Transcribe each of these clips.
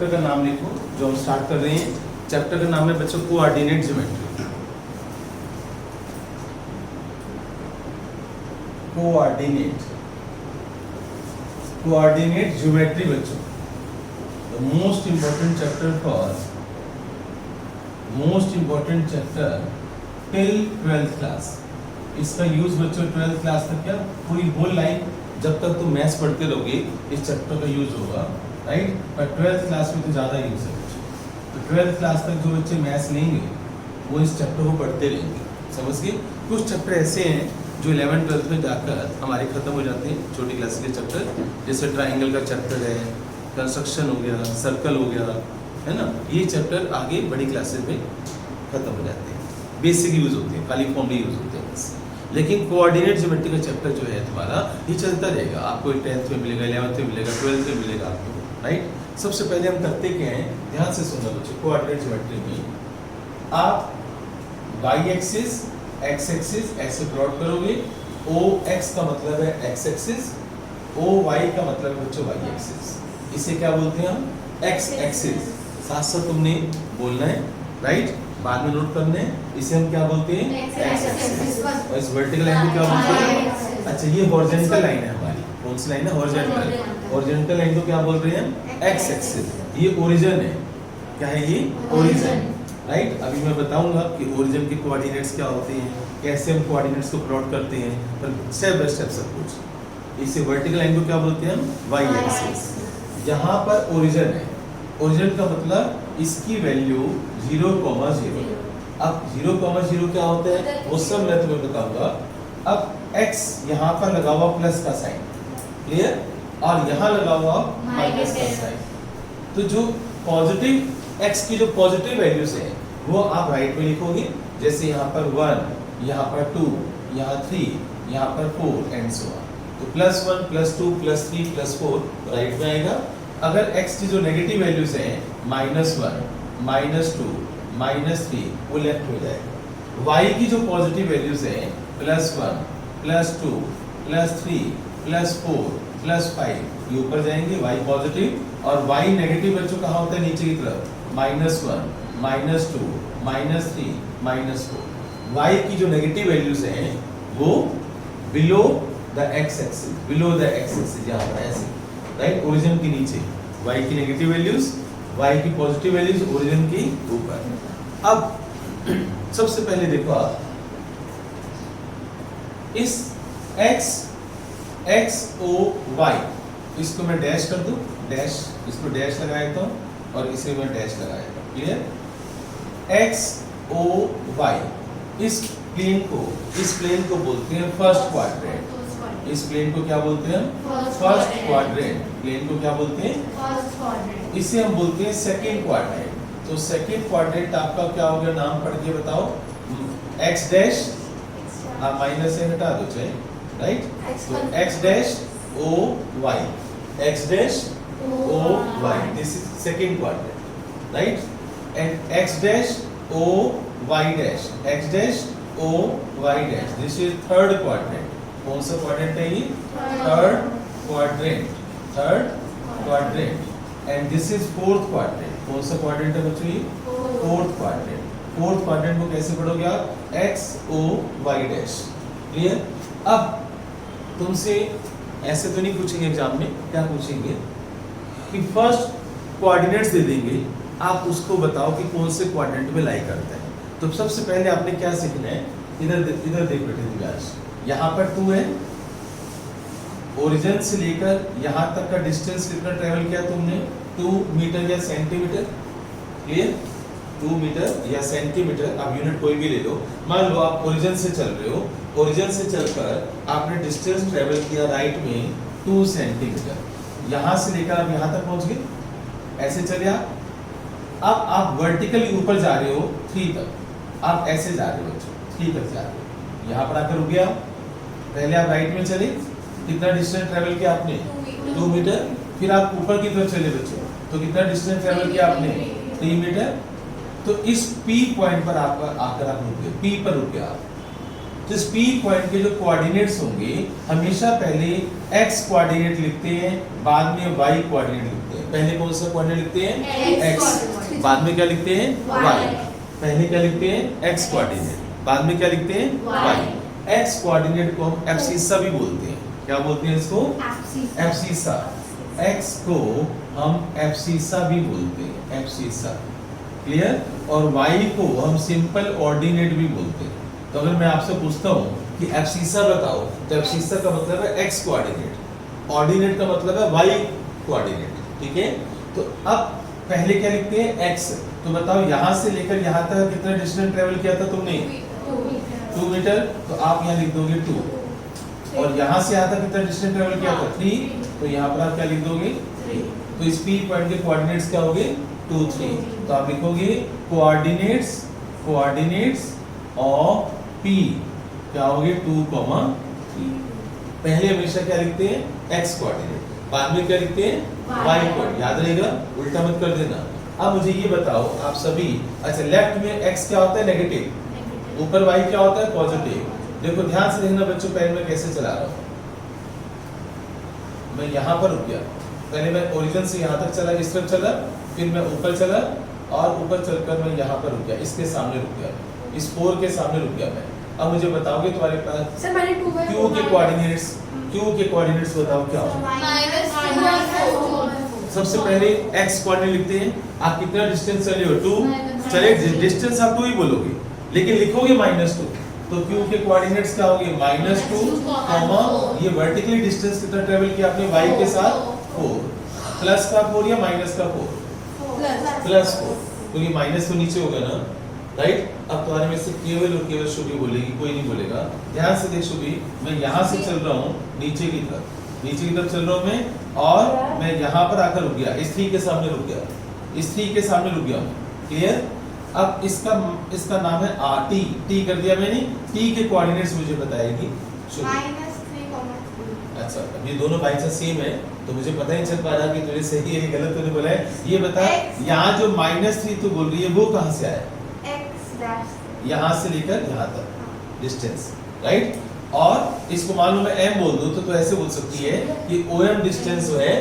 Chapter का नाम लिखो जो हम स्टार्ट कर रहे हैं। चैप्टर का नाम है बच्चों कोऑर्डिनेट ज्योमेट्री। कोऑर्डिनेट ज्योमेट्री बच्चों, the most important chapter till 12th class. इसका यूज बच्चों 12th क्लास तक क्या पूरी होल लाइफ जब तक तुम मैथ्स पढ़ते रहोगे इस चैप्टर का यूज होगा, राइट। पर 12th क्लास में तो ज़्यादा यूज है बच्चों। तो 12th क्लास तक जो बच्चे मैथ्स लेंगे वो इस चैप्टर को पढ़ते रहेंगे, समझ गए। कुछ चैप्टर ऐसे हैं जो 11th 12th में जाकर हमारे खत्म हो जाते हैं, छोटी क्लास के चैप्टर, जैसे ट्राइंगल का चैप्टर है, कंस्ट्रक्शन हो गया, सर्कल हो गया, है ना। ये चैप्टर आगे बड़ी क्लासेस में खत्म हो जाते हैं, बेसिक यूज होते हैं, खाली फॉर्मली यूज होते हैं बस। लेकिन कोऑर्डिनेट ज्योमेट्री का चैप्टर जो है तुम्हारा ये चलता रहेगा, आपको 10th में मिलेगा, 11th में मिलेगा, 12th में मिलेगा आपको, राइट। सबसे पहले हम करते क्या हैं, ध्यान से सुनना बच्चों। कोऑर्डिनेट ज्योमेट्री में आप वाई एक्सिस एक्स एक्सिस ऐसे प्लॉट करोगे। ओ एक्स का मतलब है एक्स एक्सिस, ओ वाई का मतलब है बच्चों वाई एक्सिस। इसे क्या बोलते हैं हम, एक्स एक्सिस। साथ साथ तुमने बोलना है, राइट, बाद में नोट करने हैं। इसे हम क्या बोलते हैं, एक्स एक्सिस। और इस वर्टिकल लाइन को क्या बोलते हैं, अच्छा ये हॉरिजॉन्टल लाइन है हमारी, कौन सी लाइन है, हॉरिजॉन्टल। हॉरिजॉन्टल लाइन को क्या बोल रहे हैं, एक्स एक्सिस। ये ओरिजिन है, क्या है ये, ओरिजिन, राइट। अभी मैं बताऊंगा कि ओरिजिन के कोऑर्डिनेट्स क्या होते हैं, कैसे हम कोऑर्डिनेट्स को प्लॉट करते हैं, पर स्टेप बाय स्टेप सब कुछ। इसे वर्टिकल लाइन को क्या बोलते हैं हम, वाई एक्सिस। यहाँ पर ओरिजिन है, ओरिजिन का मतलब इसकी वैल्यू 0,0। अब 0,0 क्या होता है वो सब मैं तुम्हें बताऊंगा। अब x यहाँ पर लगा हुआ प्लस का साइन, क्लियर, और यहाँ लगा हुआ माइनस का साइन। तो जो पॉजिटिव x की जो पॉजिटिव वैल्यूज है वो आप राइट में लिखोगे, जैसे यहाँ पर 1, यहाँ पर 2, यहाँ 3, यहाँ पर 4 एंड सो ऑन। तो +1 +2 +3 +4 राइट में आएगा। अगर x की जो नेगेटिव वैल्यूज हैं -1 -2 -3 वो लेफ्ट हो जाएगा। y की जो पॉजिटिव वैल्यूज हैं +1 +2 +3 +4 +5 ये ऊपर जाएंगे, y पॉजिटिव। और y नेगेटिव बच्चों कहाँ होता है, नीचे की तरफ, -1 -2 -3 -4। y की जो नेगेटिव वैल्यूज हैं वो बिलो द x एक्सिस, यहाँ पर ऐसे, राइट, ओरिजिन के नीचे y की नेगेटिव वैल्यूज, y की पॉजिटिव वैल्यूज ओरिजिन की ऊपर। अब सबसे पहले देखो आप इस x o y इसको मैं डैश कर दूं, डैश, इसको डैश लगा देता हूं और इसे मैं डैश लगा देता हूं, क्लियर। x o y इस प्लेन को बोलते हैं फर्स्ट क्वाड्रेंट। इस प्लेन को क्या बोलते हैं, फर्स्ट क्वाड्रेंट। प्लेन को क्या बोलते हैं, फर्स्ट क्वाड्रेंट। इसे हम बोलते हैं सेकंड क्वाड्रेंट। तो सेकंड क्वाड्रेंट आपका क्या हो गया, नाम पढ़ के बताओ, x डैश, आप माइनस से हटा दो चाहे, राइट। तो x dash o y, x dash o y, this is second quadrant, right. And x dash o y dash, x dash o y dash, this is third quadrant. कौन सा quadrant है ये, third quadrant. And this is fourth quadrant. कौन सा quadrant है बच्चों ये, fourth quadrant. Fourth quadrant को कैसे पढ़ोगे आप, x o y dash, clear. अब तुमसे ऐसे तो नहीं पूछेंगे एग्जाम में, क्या पूछेंगे कि फर्स्ट कोऑर्डिनेट्स दे देंगे, आप उसको बताओ कि कौन से क्वाड्रेंट में लाई करता है। तो सबसे पहले आपने क्या सीखना है, इधर देख बेटे दिव्यांश, यहाँ पर 2 है, ओरिजिन से लेकर यहाँ तक का डिस्टेंस कितना ट्रेवल किया तुमने, 2 मीटर या सेंटीमीटर, क्लियर, 2 मीटर या सेंटीमीटर, आप यूनिट कोई भी ले लो। मान लो आप ओरिजिन से चल रहे हो, ओरिजिन से चलकर आपने डिस्टेंस ट्रेवल किया राइट में 2 सेंटीमीटर, यहाँ से लेकर आप यहाँ तक पहुँच गए, ऐसे चले आप। अब आप वर्टिकली ऊपर जा रहे हो 3 तक, आप ऐसे जा रहे हो बच्चों, 3 तक जा रहे हो, यहाँ पर आकर रुक गया। पहले आप राइट में चले, कितना डिस्टेंस ट्रेवल किया आपने, 2 मीटर। फिर आप ऊपर की तरफ चले बच्चों, तो कितना डिस्टेंस ट्रेवल किया आपने, 3 मीटर। तो इस P पॉइंट पर आकर आप रुक गए, P पर रुक गए आप। तो इस P पॉइंट के जो कोऑर्डिनेट्स होंगे, हमेशा पहले x कोऑर्डिनेट लिखते हैं, बाद में y कोऑर्डिनेट लिखते हैं। पहले कौन सा कोऑर्डिनेट लिखते हैं X, x, बाद में क्या लिखते हैं y। पहले क्या लिखते हैं x कोऑर्डिनेट, बाद में क्या लिखते हैं y। x कोऑर्डिनेट को हम एब्सिसा भी बोलते हैं। क्या बोलते हैं इसको? एब्सिसा। x को हम एब्सिसा भी बोलते हैं, एब्सिसा। क्लियर? और y को हम सिंपल ऑर्डिनेट भी बोलते हैं। तो अगर मैं आपसे पूछता हूँ कि एब्सिसा बताओ, तो एब्सिसा का मतलब है x कोऑर्डिनेट, ऑर्डिनेट का मतलब है y कोऑर्डिनेट। ठीक है, तो अब पहले क्या लिखते हैं x। तो बताओ यहाँ से लेकर यहाँ तक कितना डिस्टेंस ट्रेवल किया था तुमने? 2 मीटर। तो आप यहाँ लिख दोगे 2। और यहाँ से यहाँ तक कितना डिस्टेंस ट्रेवल किया था? 3। तो यहाँ पर आप क्या लिख दोगे? 3। तो इस P पॉइंट के कोऑर्डिनेट्स क्या होंगे? 2, 3। तो आप लिखोगे कोऑर्डिनेट्स ऑफ P क्या होगे? 2, 3। पहले हमेशा क्या लिखते हैं? x कोऑर्डिनेट, बाद में क्या लिखते हैं? y coordinate. याद रहेगा, उल्टा मत कर देना। अब मुझे ये बताओ आप सभी, अच्छा लेफ्ट में x क्या होता है? नेगेटिव, ऊपर y क्या होता है? पॉजिटिव। देखो ध्यान से देखना बच्चों, पहले मैं कैसे चला रहा हूँ। मैं यहाँ पर रुक गया, पहले मैं ओरिजिन से यहाँ तक चला, इस तरफ चला, फिर मैं ऊपर चला और ऊपर चलकर मैं यहाँ पर रुक गया, इसके सामने रुक गया, इस 4 के सामने रुक गया मैं। अब मुझे बताओगे तुम्हारे पास सर मैंने 2 q के कोऑर्डिनेट्स बताओ क्या होगा? सबसे पहले x कोऑर्डिनेट लिखते हैं। आप कितना डिस्टेंस चले हो? 2। चले, डिस्टेंस आप 2 ही बोलोगे, लेकिन लिखोगे -2। तो q के कोऑर्डिनेट्स क्या होंगे? -2, ये वर्टिकली डिस्टेंस कितना ट्रेवल किया आपने y के साथ? 4। प्लस का 4 या माइनस का 4? प्लस 4, क्योंकि माइनस तो नीचे होगा ना, राइट? अब तुम्हारे में से केवल और केवल शुभी बोलेगी, कोई नहीं बोलेगा। ध्यान से देख शुभी, मैं यहाँ से चल रहा हूँ नीचे की तरफ चल रहा हूँ मैं, और मैं यहाँ पर आकर रुक गया, इस 3 के सामने रुक गया, इस 3 के सामने रुक गया हूँ। क्लियर? अब इसका नाम है t कर दिया मैंने। t के कोऑर्डिनेट्स मुझे बताएगी शुभी। अच्छा, अब ये दोनों बाई चांस सेम है, तो मुझे पता ही चल पा रहा कि तुझे सही है गलत तूने बोला है। ये बता, यहाँ जो -3 तू बोल रही है वो कहाँ से आया? यहाँ से लेकर यहाँ तक डिस्टेंस, राइट? और इसको मान लो मैं m बोल दूं तो ऐसे बोल सकती है कि OM डिस्टेंस जो है,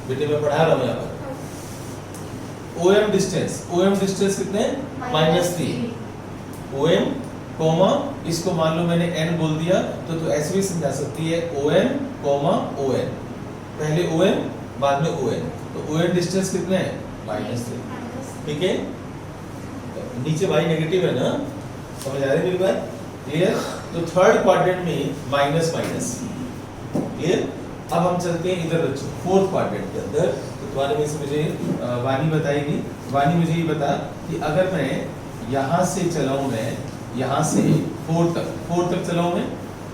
बेटे मैं पढ़ा रहा हूँ यहाँ पर, OM डिस्टेंस कितने? -3। OM कोमा, इसको मान लो मैंने n बोल दिया तो तू ऐसे भी समझा सकती है OM, ON। पहले OM बाद में ON। तो ON डिस्टेंस कितने है? -3। ठीक है, नीचे y नेगेटिव है ना, समझ आ रही है मेरी बात? क्लियर? तो थर्ड क्वाड्रेंट में माइनस। क्लियर? अब हम चलते हैं इधर बच्चों, फोर्थ क्वाड्रेंट के अंदर। तो तुम्हारे में से मुझे वानी बताएगी। वानी मुझे ये बता कि अगर मैं यहाँ से चलाऊँ, मैं यहाँ से 4 तक चलाऊँ मैं,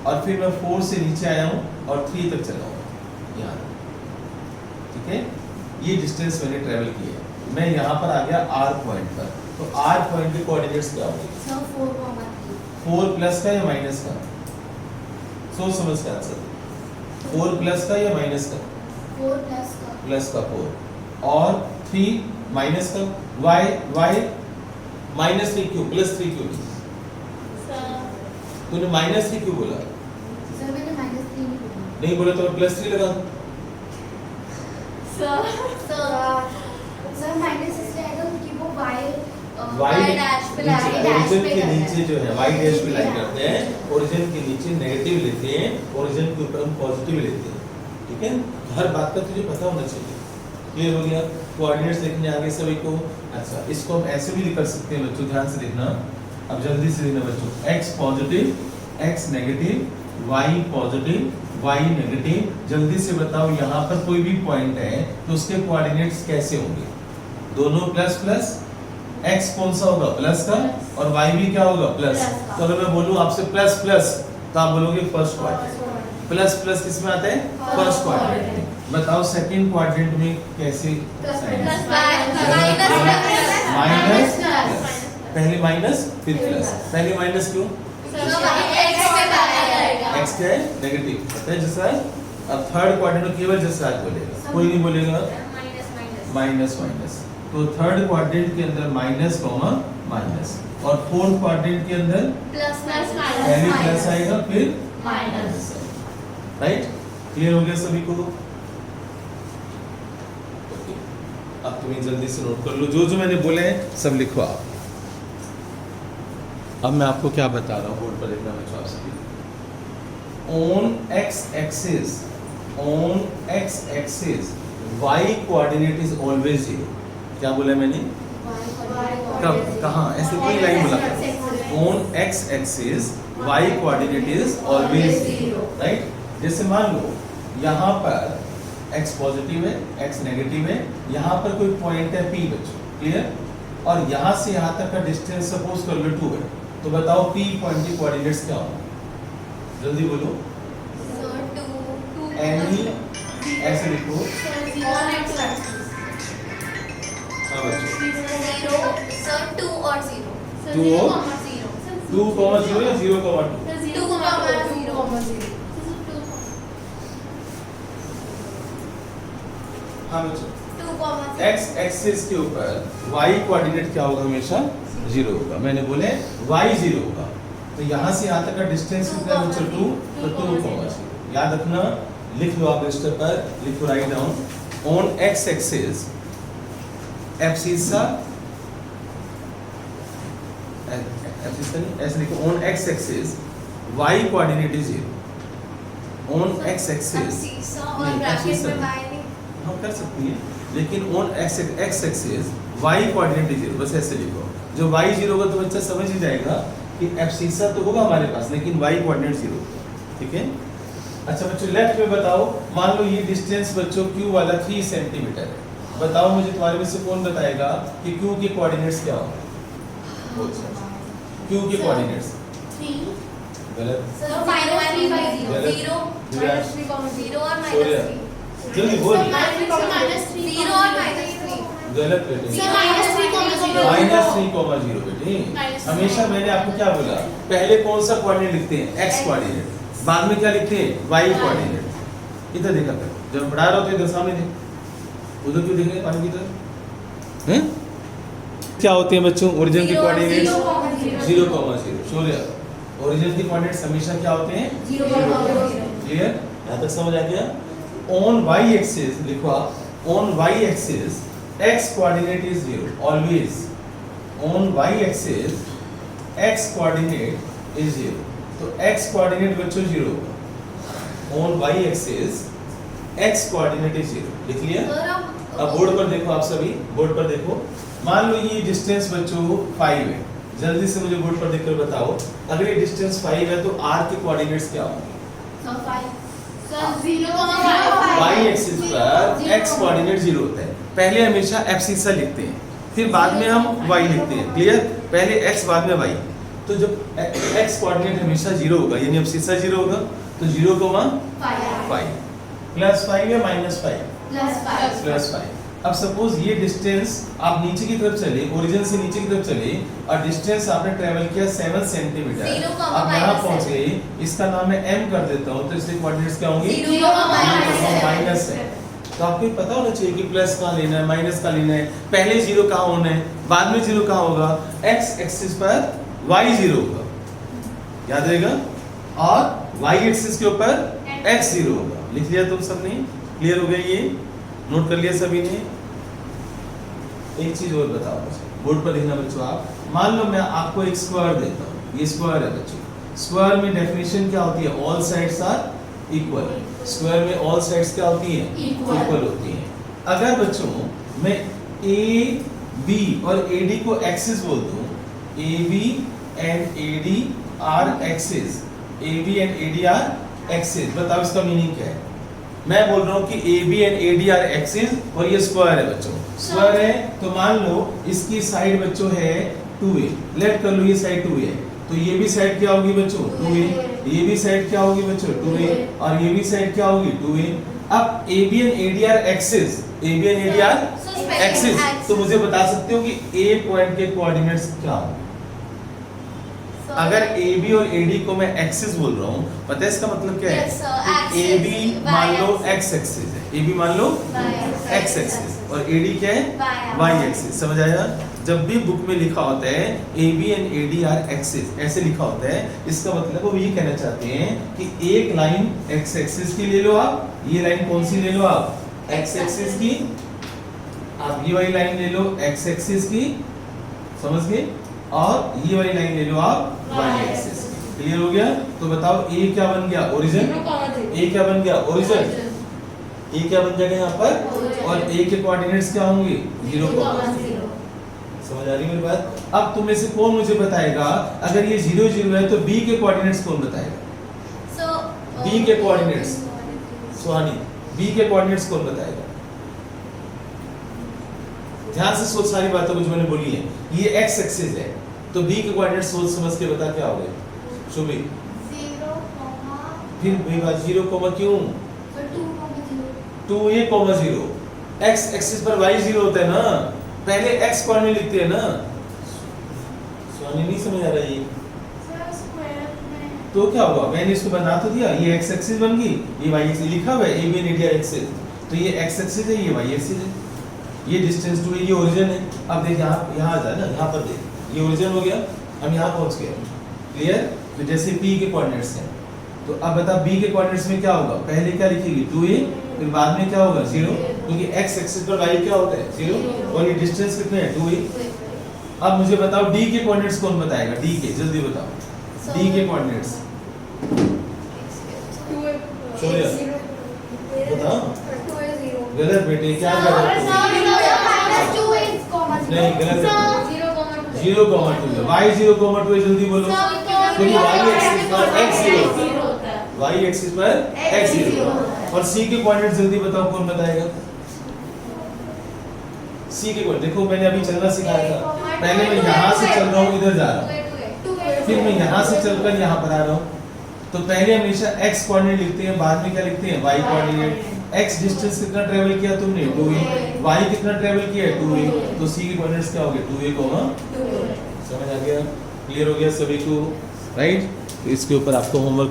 और फिर मैं 4 से नीचे आया हूँ और 3 तक चला हूँ यहाँ, ठीक है? ये डिस्टेंस मैंने ट्रेवल की है। मैं यहाँ पर आ गया R पॉइंट पर, तो R पॉइंट के कोऑर्डिनेट्स क्या होंगे? 4 प्लस का या माइनस का? सोच समझ का आंसर। 4 प्लस का या माइनस का? 4 प्लस का 4, और 3 माइनस का। y -3 क्यों? +3 क्यों? तूने -3 क्यों बोला? सर मैंने -3 नहीं बोला तो +3 लगा। सर माइनस इसलिए आएगा क्योंकि वो y डैश पे ओरिजिन के नीचे जो है y डैश पे लाइन करते हैं, ओरिजिन के नीचे नेगेटिव लेते हैं, ओरिजिन के ऊपर हम पॉजिटिव लेते हैं। ठीक है, हर बात का तुझे पता होना चाहिए। क्लियर हो गया? कोऑर्डिनेट्स लिखने आगे सभी को। अच्छा, इसको हम ऐसे भी कर सकते हैं बच्चों, ध्यान से देखना। अब जल्दी से देखना बच्चों, x positive, x negative, y positive, y negative. जल्दी से बताओ, यहाँ पर कोई भी पॉइंट है तो उसके कोऑर्डिनेट्स कैसे होंगे? दोनों प्लस प्लस। x कौन सा होगा? प्लस का, और y भी क्या होगा? प्लस। तो अगर मैं बोलूं आपसे प्लस प्लस, तो आप बोलोगे फर्स्ट क्वाड्रेंट। प्लस प्लस किस में आता है? फर्स्ट क्वाड्रेंट में। बताओ सेकंड क्वाड्रेंट में कैसे? माइनस, पहले माइनस फिर प्लस। पहले माइनस क्यों? x क्या है? नेगेटिव। पता है जसराज? अब थर्ड क्वाड्रेंट में केवल जसराज बोलेगा, कोई नहीं बोलेगा। Minus minus. तो थर्ड क्वाड्रेंट के अंदर माइनस कॉमा माइनस, और फोर्थ क्वाड्रेंट के अंदर पहले प्लस आएगा फिर माइनस। राइट? क्लियर हो गया सभी को? तुम ये जल्दी से नोट कर लो, जो जो मैंने बोले हैं सब लिखो आप। अब मैं आपको क्या बता रहा हूँ, बोर्ड पर देखना बच्चों आप सभी। On x axis y coordinate is always zero. क्या बोला मैंने? कब, कहाँ? ऐसे कोई लाइन बोला था। On x axis y coordinate is always zero, right. जैसे मान लो यहाँ पर x पॉजिटिव है, x नेगेटिव है, यहाँ पर कोई पॉइंट है P बच्चों, क्लियर? और यहाँ से यहाँ तक का डिस्टेंस सपोज कर लो 2 है, तो बताओ P पॉइंट की कोऑर्डिनेट्स क्या होंगे? जल्दी बोलो। एनी, ऐसे लिखो। हाँ बच्चों, 2 और 2,0 या 0,2? हाँ बच्चों, x एक्सिस के ऊपर y कोऑर्डिनेट क्या होगा? हमेशा 0 होगा। मैंने बोले y 0 होगा, तो यहाँ से यहाँ तक का डिस्टेंस कितना है बच्चों? 2, तो 2,0। याद रखना, लिख लो आप रजिस्टर पर, लिखो, write down. On x axis abscissa, ऐसे लिखो, on x axis y coordinate is 0। On x axis हम कर सकती हैं, लेकिन on x axis y coordinate is 0, बस ऐसे लिखो। जो y 0 होगा तो बच्चा समझ ही जाएगा कि एब्सिसा तो होगा हमारे पास, लेकिन y कोऑर्डिनेट 0, ठीक है। अच्छा बच्चों, लेफ्ट में बताओ, मान लो ये डिस्टेंस बच्चों q वाला 3 सेंटीमीटर है। बताओ मुझे, तुम्हारे में से कौन बताएगा कि q के कोऑर्डिनेट्स क्या होंगे? q के कोऑर्डिनेट्स गलत, जल्दी बोल। गलत बेटे, -3,0 बेटे। हमेशा मैंने आपको क्या बोला, पहले कौन सा कोऑर्डिनेट लिखते हैं? x कोऑर्डिनेट, बाद में क्या लिखते हैं? y coordinate. इधर देखा कर, जब पढ़ा रहा हो तो इधर सामने देख, उधर क्यों देख रहे हैं पानी की तरफ? हैं? क्या होते हैं बच्चों ओरिजिन की कोऑर्डिनेट्स? 0,0। शौर्य, ओरिजिन की कोऑर्डिनेट्स हमेशा क्या होते हैं? 0,0। क्लियर? यहाँ तक समझ आ गया? ऑन y एक्सिस लिखो आप, on y axis x coordinate is 0 always. On y axis x coordinate is 0, तो x कोऑर्डिनेट बच्चों 0 होगा। On y axis x coordinate is 0, लिख लिया? अब बोर्ड पर देखो आप सभी, बोर्ड पर देखो। मान लो ये डिस्टेंस बच्चों 5 है, जल्दी से मुझे बोर्ड पर देखकर बताओ, अगर ये डिस्टेंस 5 है तो r के कोऑर्डिनेट्स क्या होंगे? y एक्सिस पर x कोऑर्डिनेट 0 होता है। पहले हमेशा एब्सिसा लिखते हैं, फिर बाद में हम y लिखते हैं, क्लियर? पहले x बाद में y, तो जब x कोऑर्डिनेट हमेशा 0 होगा, यानी एब्सिसा 0 होगा, तो 0,5 +5 या -5? +5। अब सपोज ये डिस्टेंस आप नीचे की तरफ चले, ओरिजिन से नीचे की तरफ चले, और डिस्टेंस आपने ट्रेवल किया 7 सेंटीमीटर, अब यहाँ पहुंचे, इसका नाम मैं m कर देता हूँ, तो इसके कोऑर्डिनेट्स क्या होंगे? माइनस है। तो आपको ये पता होना चाहिए कि प्लस कहाँ लेना है, माइनस कहाँ लेना है, पहले 0 कहाँ होना है, बाद में 0 कहाँ होगा? x एक्सिस पर y 0 होगा, याद रहेगा, और y एक्सिस के ऊपर x 0 होगा। लिख लिया तुम सबने? क्लियर हो गया? ये नोट कर लिया सभी ने? एक चीज और बताओ मुझे, बोर्ड पर लिखना बच्चों आप। मान लो मैं आपको एक स्क्वायर देता हूँ, ये स्क्वायर है बच्चों। स्क्वायर में डेफिनेशन क्या होती है? All sides are equal. Square में ऑल साइड्स क्या होती हैं? इक्वल होती हैं। अगर बच्चों मैं ए बी और ए डी को एक्सिस बोल दूं, A B and A D are axis, A B and A D are axis, बताओ इसका मीनिंग क्या है? मैं बोल रहा हूँ कि A B and A D are axis, और ये स्क्वायर है बच्चों। स्क्वायर है तो मान लो इसकी साइड बच्चों है 2a, लेट कर लो ये साइड 2a है, तो ये भी साइड क्या होगी बच्चों? 2a। ये भी साइड क्या होगी बच्चों? 2a। और ये भी साइड क्या होगी? 2a। अब A B and A D are axis, A B and A D are axis, तो मुझे बता सकते हो कि ए पॉइंट के कोऑर्डिनेट्स क्या होंगे? अगर ए बी और ए डी को मैं एक्सिस बोल रहा हूँ, पता है इसका मतलब क्या है? ए बी मान लो एक्स एक्सिस है, ए बी मान लो एक्स एक्सिस, और ए डी क्या है? Y axis. समझ आया? जब भी बुक में लिखा होता है A B and A D are axis, ऐसे लिखा होता है, इसका मतलब वो ये कहना चाहते हैं कि एक लाइन एक्स एक्सिस की ले लो आप, ये लाइन कौन सी ले लो आप? एक्स एक्सिस की, आप ये वाली लाइन ले लो x एक्सिस की, समझ गए, और ये वाली लाइन ले लो आप y एक्सिस की। क्लियर हो गया? तो बताओ a क्या बन गया? ओरिजिन। a क्या बन गया? ओरिजिन। a क्या बन जाएगा यहाँ पर? और a के कोऑर्डिनेट्स क्या होंगे? 0, समझ आ रही मेरी बात? अब तुम में से कौन मुझे बताएगा अगर ये 0 0 है तो b के कोऑर्डिनेट्स कौन बताएगा? b के कोऑर्डिनेट्स, सुहानी, b के कोऑर्डिनेट्स कौन बताएगा? ध्यान से सोच सारी बातों को जो मैंने बोली है। ये x एक्सिस है तो b के कोऑर्डिनेट्स सोच समझ के बता क्या होगा? शुभी 0, फिर वही बात 0 क्यों? 2 a 0। x एक्सिस पर y 0 होता है ना, पहले x कोऑर्डिनेट लिखते हैं ना। सुहानी नहीं समझ आ रहा है ये? तो क्या होगा? मैंने इसको बना तो दिया, ये x एक्सिस बन गई, ये y एक्सिस लिखा हुआ है, ए बी इंडिया एक्सिस, तो ये x एक्सिस है, ये y एक्सिस है, ये डिस्टेंस टू ये ओरिजिन है। अब देख यहाँ आ जाए ना, यहाँ पर देख, ये ओरिजिन हो गया, हम यहाँ पहुँच गए। क्लियर? तो जैसे p के कोऑर्डिनेट्स हैं, तो अब बता b के कोऑर्डिनेट्स में क्या होगा? पहले क्या लिखेगी? 2a, फिर बाद में क्या होगा? 0, क्योंकि x एक्सिस पर y क्या होता है? 0, और ये डिस्टेंस कितने हैं? 2a। अब मुझे बताओ d के कोऑर्डिनेट्स कौन बताएगा? d के, जल्दी बताओ d के कोऑर्डिनेट्स। बताओ। गलत बेटे, क्या गलत? नहीं, गलत है। 0, 2 y 0, 2 है, जल्दी बोलो। क्योंकि y एक्सिस पर x 0, y एक्सिस पर x 0, और c के कोऑर्डिनेट जल्दी बताओ कौन बताएगा? c के कोऑर्डिनेट देखो, मैंने अभी चलना सिखाया था। पहले मैं यहाँ से चल रहा हूँ, इधर जा रहा हूँ, फिर मैं यहाँ से चलकर यहाँ पर आ रहा हूँ। तो पहले हमेशा x कोऑर्डिनेट लिखते हैं, बाद में क्या लिखते हैं? y coordinate. x डिस्टेंस कितना ट्रेवल किया तुमने? 2a। y कितना ट्रेवल किया? 2a। तो c के कोऑर्डिनेट्स क्या हो गए? 2a, समझ आ गया? क्लियर हो गया सभी को? राइट? तो इसके ऊपर आपको होमवर्क